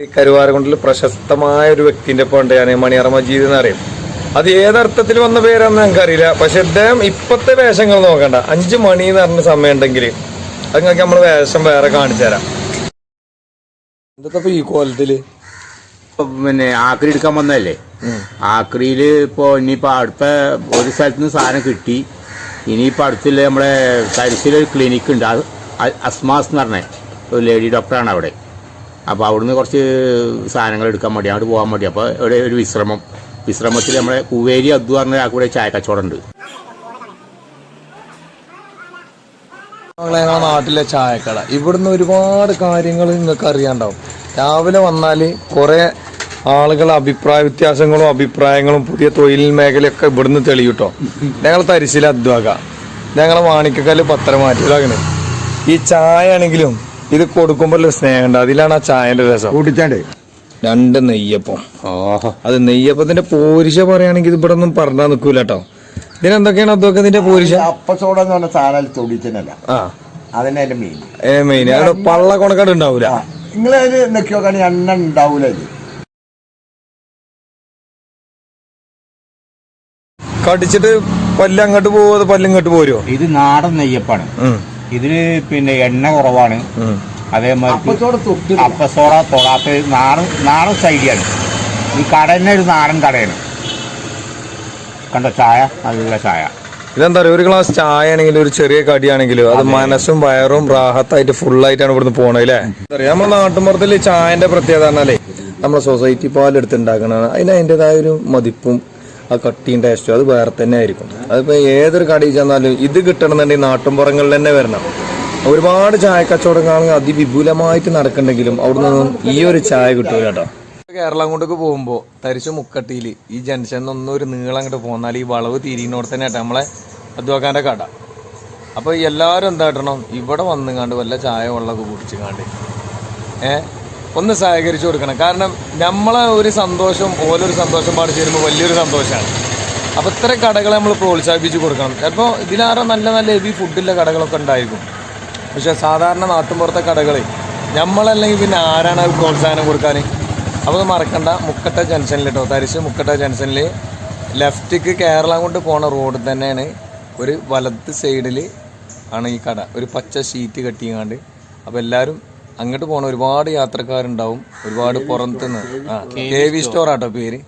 കരുവാരക്കുണ്ടിൽ പ്രശസ്തമായ ഒരു വ്യക്തിന്റെ ഒപ്പം ഞാൻ മണിയറ മജീദ് എന്ന് അറിയും. അത് ഏതർത്ഥത്തിൽ വന്ന പേരാണെന്ന് ഞങ്ങൾക്കറിയില്ല. പക്ഷെ അദ്ദേഹം ഇപ്പത്തെ വേഷങ്ങൾ നോക്കണ്ട, 5 മണി എന്ന് പറഞ്ഞ സമയം ഉണ്ടെങ്കിൽ അത് നിങ്ങൾക്ക് നമ്മള് വേഷം വേറെ കാണിച്ചു തരാം. എന്തൊക്കെ ഈ കോലത്തില് പിന്നെ ആക്രി എടുക്കാൻ വന്നതല്ലേ. ആക്രിയില് ഇപ്പൊ ഇനിയിപ്പോ അടുത്ത ഒരു സ്ഥലത്ത് നിന്ന് സാധനം കിട്ടി. ഇനിയിപ്പോ അടുത്തില്ല നമ്മളെ തരിശിലൊരു ക്ലിനിക്ക് ഉണ്ട്, അസ്മാസ് എന്ന് പറഞ്ഞ ഒരു ലേഡി ഡോക്ടറാണ് അവിടെ. അപ്പോൾ അവിടുന്ന് കുറച്ച് സാധനങ്ങൾ എടുക്കാൻ മതി, അങ്ങോട്ട് പോകാൻ മതി. അപ്പോൾ ഇവിടെ ഒരു വിശ്രമത്തിൽ നമ്മളെ കുവേരി അദ്ദു പറഞ്ഞ ആ കൂടെ ചായ കച്ചവടം ഉണ്ട്. ഞങ്ങളെ നാട്ടിലെ ചായക്കട, ഇവിടുന്ന് ഒരുപാട് കാര്യങ്ങൾ നിങ്ങൾക്ക് അറിയാണ്ടാവും. രാവിലെ വന്നാൽ കുറേ ആളുകളെ അഭിപ്രായ വ്യത്യാസങ്ങളും അഭിപ്രായങ്ങളും പുതിയ തൊഴിൽ മേഖലയൊക്കെ ഇവിടുന്ന് തെളിയൂട്ടോ. ഞങ്ങൾ തരിശിൽ അദ്വാക്കാം, ഞങ്ങളെ മാണിക്കക്കല്ല് പത്രമാറ്റി ഇതാകണേ. ഈ ചായ ആണെങ്കിലും ഇത് കൊടുക്കുമ്പോൾ സ്നേഹമുണ്ട്, അതിലാണ് ആ ചായന്റെ രസം. കൂട്ടിച്ചാണ്ട് 2 നെയ്യപ്പം. അത് നെയ്യപ്പത്തിന്റെ പോരിശ പറയുകയാണെങ്കിൽ ഇവിടെ ഒന്നും പറഞ്ഞാൽ നിൽക്കൂല കേട്ടോ. ഇതിനെന്തൊക്കെയാണ് അതൊക്കെ ഇതിന്റെ പോരിശ? അപ്പസോഡ എന്ന് പറഞ്ഞ സാധനം തൊടിച്ചനല്ല, അതന്നെ അതിന്റെ മെയിൻ. മെയിൻ അവിടെ പള്ള കൊണക്കാട് ഉണ്ടാവൂല. നിങ്ങളത് നോക്കി നോക്കുകയാണെങ്കിൽ എണ്ണ ഉണ്ടാവൂല. ഇത് കടിച്ചിട്ട് പല്ല് അങ്ങോട്ട് പോവോ അത് പല്ല് ഇങ്ങോട്ട് പോരുമോ? ഇത് നാടൻ നെയ്യപ്പാണ്. ഇതിന് പിന്നെ എണ്ണ കുറവാണ്. അതേമാതിരി അപ്പസോഡ തൊടാത്ത നാടൻ ശൈലിയാണ്. ഈ കട തന്നെ ഒരു നാടൻ കടയാണ്. കണ്ടോ ചായ, നല്ല ചായ. ഇതെന്താ പറയുക, ഒരു ഗ്ലാസ് ചായ ആണെങ്കിലും ഒരു ചെറിയ കടിയാണെങ്കിലും അത് മനസ്സും വയറും റാഹത്തായിട്ട് ഫുള്ളായിട്ടാണ് ഇവിടുന്ന് പോണത് അല്ലേ. നമ്മുടെ നാട്ടുമ്പുറത്തിൽ ചായന്റെ പ്രത്യേകത പറഞ്ഞാലേ നമ്മളെ സൊസൈറ്റി പാലെടുത്ത് ഉണ്ടാക്കണതാണ്. അതിന് അതിൻ്റെതായ ഒരു മതിപ്പും ആ കട്ടിയും ടേസ്റ്റും അത് വേറെ തന്നെ ആയിരിക്കും. അതിപ്പോൾ ഏതൊരു കടയിൽ ചെന്നാലും ഇത് കിട്ടണമെന്നുണ്ടെങ്കിൽ നാട്ടുമ്പുറങ്ങളിൽ തന്നെ വരണം. ഒരുപാട് ചായ കച്ചവടങ്ങളാണെങ്കിൽ അതിവിപുലമായിട്ട് നടക്കണ്ടെങ്കിലും അവിടെ നിന്നും ഈ ഒരു ചായ കിട്ടൂല കേട്ടോ. കേരളം കൊണ്ടൊക്കെ പോകുമ്പോൾ തരിശു മുക്കട്ടിയിൽ ഈ ജംഗ്ഷനിൽ ഒന്നും ഒരു നീളം അങ്ങോട്ട് പോന്നാൽ ഈ വളവ് തിരിയുന്നോടെ തന്നെ ആട്ടെ നമ്മളെ അദ്വാക്കാൻ്റെ കട. അപ്പോൾ എല്ലാവരും എന്താ കിട്ടണം, ഇവിടെ വന്നുകാണ്ട് വല്ല ചായ വെള്ളമൊക്കെ കുടിച്ചുകാണ്ട് ഒന്ന് സഹകരിച്ചു കൊടുക്കണം. കാരണം നമ്മളെ ഒരു സന്തോഷം ഓരോരു സന്തോഷം പാടി ചേരുമ്പോൾ വലിയൊരു സന്തോഷമാണ്. അപ്പോൾ ഇത്ര കടകളെ നമ്മൾ പ്രോത്സാഹിപ്പിച്ച് കൊടുക്കണം. ചിലപ്പോൾ ഇതിലാരോ നല്ല നല്ല ഹെവി ഫുഡിൻ്റെ കടകളൊക്കെ ഉണ്ടായിരിക്കും. പക്ഷേ സാധാരണ നാട്ടുമ്പുറത്തെ കടകൾ നമ്മളല്ലെങ്കിൽ പിന്നെ ആരാണ് അത് പ്രോത്സാഹനം കൊടുക്കാൻ? അപ്പോൾ മറക്കണ്ട, മുക്കട്ട ജംഗ്ഷനിൽ കേട്ടോ, തരിശ് മുക്കട്ട ജംഗ്ഷനിൽ ലെഫ്റ്റിക്ക് കേരളം കൊണ്ട് പോണ റോഡ് തന്നെയാണ്. ഒരു വലത്ത് സൈഡിൽ ആണ് ഈ കട, ഒരു പച്ച ഷീറ്റ് കെട്ടിയാണ്ട്. അപ്പോൾ എല്ലാവരും അങ്ങോട്ട് പോകണം. ഒരുപാട് യാത്രക്കാരുണ്ടാവും, ഒരുപാട് പുറത്തുനിന്ന്. KV സ്റ്റോർ ആട്ടോ പേര്.